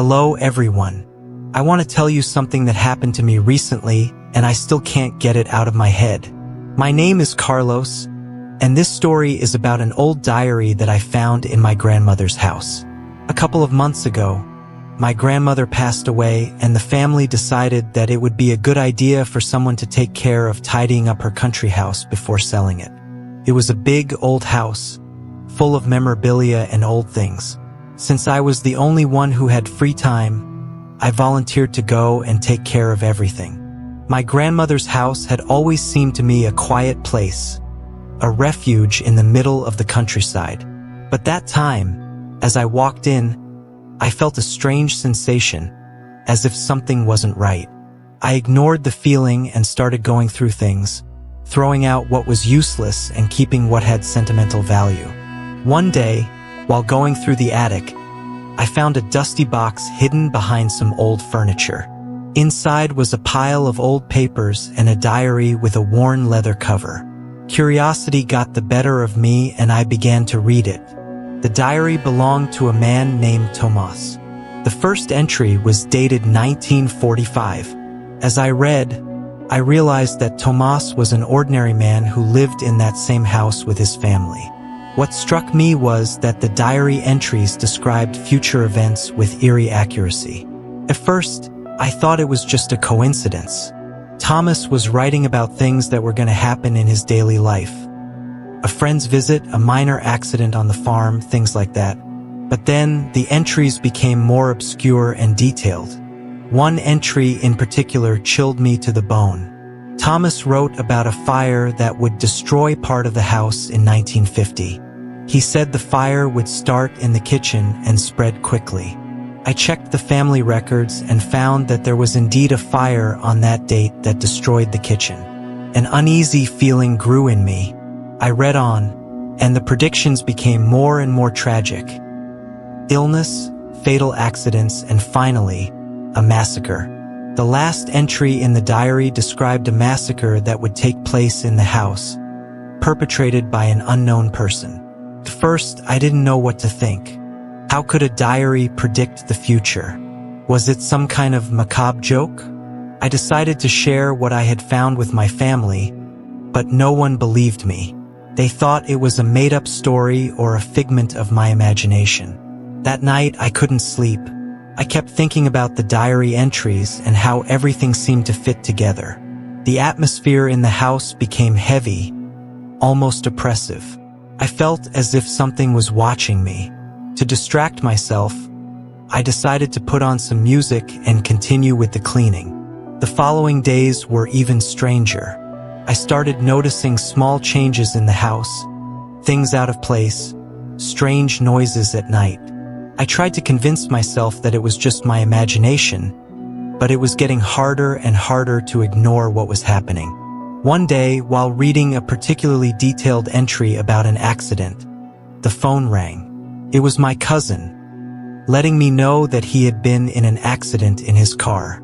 Hello everyone. I want to tell you something that happened to me recently and I still can't get it out of my head. My name is Carlos, and this story is about an old diary that I found in my grandmother's house. A couple of months ago, my grandmother passed away and the family decided that it would be a good idea for someone to take care of tidying up her country house before selling it. It was a big old house, full of memorabilia and old things. Since I was the only one who had free time, I volunteered to go and take care of everything. My grandmother's house had always seemed to me a quiet place, a refuge in the middle of the countryside. But that time, as I walked in, I felt a strange sensation, as if something wasn't right. I ignored the feeling and started going through things, throwing out what was useless and keeping what had sentimental value. One day, while going through the attic, I found a dusty box hidden behind some old furniture. Inside was a pile of old papers and a diary with a worn leather cover. Curiosity got the better of me and I began to read it. The diary belonged to a man named Tomas. The first entry was dated 1945. As I read, I realized that Tomas was an ordinary man who lived in that same house with his family. What struck me was that the diary entries described future events with eerie accuracy. At first, I thought it was just a coincidence. Thomas was writing about things that were going to happen in his daily life. A friend's visit, a minor accident on the farm, things like that. But then, the entries became more obscure and detailed. One entry in particular chilled me to the bone. Thomas wrote about a fire that would destroy part of the house in 1950. He said the fire would start in the kitchen and spread quickly. I checked the family records and found that there was indeed a fire on that date that destroyed the kitchen. An uneasy feeling grew in me. I read on, and the predictions became more and more tragic. Illness, fatal accidents, and finally, a massacre. The last entry in the diary described a massacre that would take place in the house, perpetrated by an unknown person. At first, I didn't know what to think. How could a diary predict the future? Was it some kind of macabre joke? I decided to share what I had found with my family, but no one believed me. They thought it was a made-up story or a figment of my imagination. That night, I couldn't sleep. I kept thinking about the diary entries and how everything seemed to fit together. The atmosphere in the house became heavy, almost oppressive. I felt as if something was watching me. To distract myself, I decided to put on some music and continue with the cleaning. The following days were even stranger. I started noticing small changes in the house, things out of place, strange noises at night. I tried to convince myself that it was just my imagination, but it was getting harder and harder to ignore what was happening. One day, while reading a particularly detailed entry about an accident, the phone rang. It was my cousin, letting me know that he had been in an accident in his car.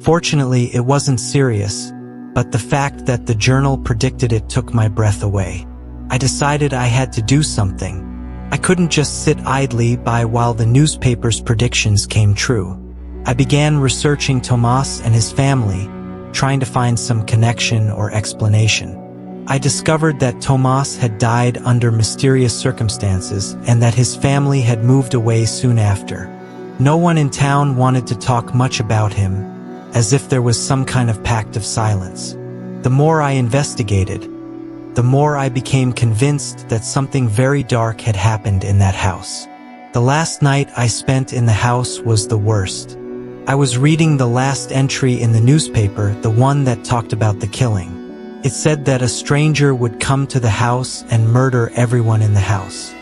Fortunately, it wasn't serious, but the fact that the journal predicted it took my breath away. I decided I had to do something. I couldn't just sit idly by while the newspaper's predictions came true. I began researching Tomas and his family, trying to find some connection or explanation. I discovered that Tomas had died under mysterious circumstances and that his family had moved away soon after. No one in town wanted to talk much about him, as if there was some kind of pact of silence. The more I investigated, the more I became convinced that something very dark had happened in that house. The last night I spent in the house was the worst. I was reading the last entry in the newspaper, the one that talked about the killing. It said that a stranger would come to the house and murder everyone in the house.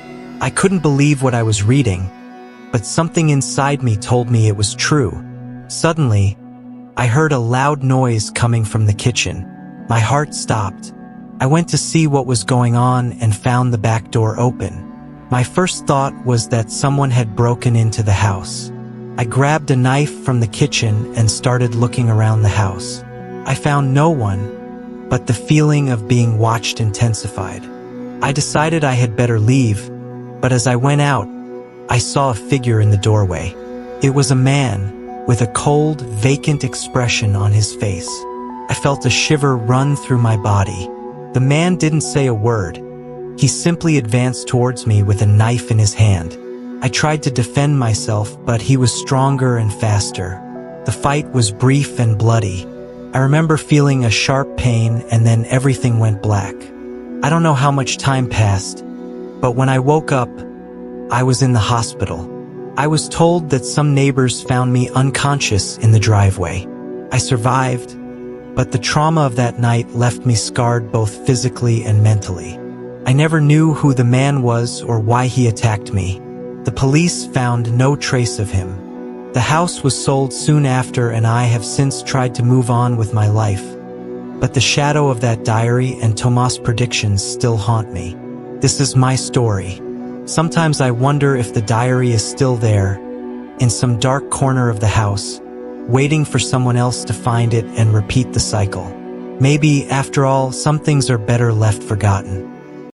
I couldn't believe what I was reading, but something inside me told me it was true. Suddenly, I heard a loud noise coming from the kitchen. My heart stopped. I went to see what was going on and found the back door open. My first thought was that someone had broken into the house. I grabbed a knife from the kitchen and started looking around the house. I found no one, but the feeling of being watched intensified. I decided I had better leave, but as I went out, I saw a figure in the doorway. It was a man with a cold, vacant expression on his face. I felt a shiver run through my body. The man didn't say a word. He simply advanced towards me with a knife in his hand. I tried to defend myself, but he was stronger and faster. The fight was brief and bloody. I remember feeling a sharp pain, and then everything went black. I don't know how much time passed, but when I woke up, I was in the hospital. I was told that some neighbors found me unconscious in the driveway. I survived, but the trauma of that night left me scarred both physically and mentally. I never knew who the man was or why he attacked me. The police found no trace of him. The house was sold soon after, and I have since tried to move on with my life. But the shadow of that diary and Tomas' predictions still haunt me. This is my story. Sometimes I wonder if the diary is still there, in some dark corner of the house, waiting for someone else to find it and repeat the cycle. Maybe, after all, some things are better left forgotten.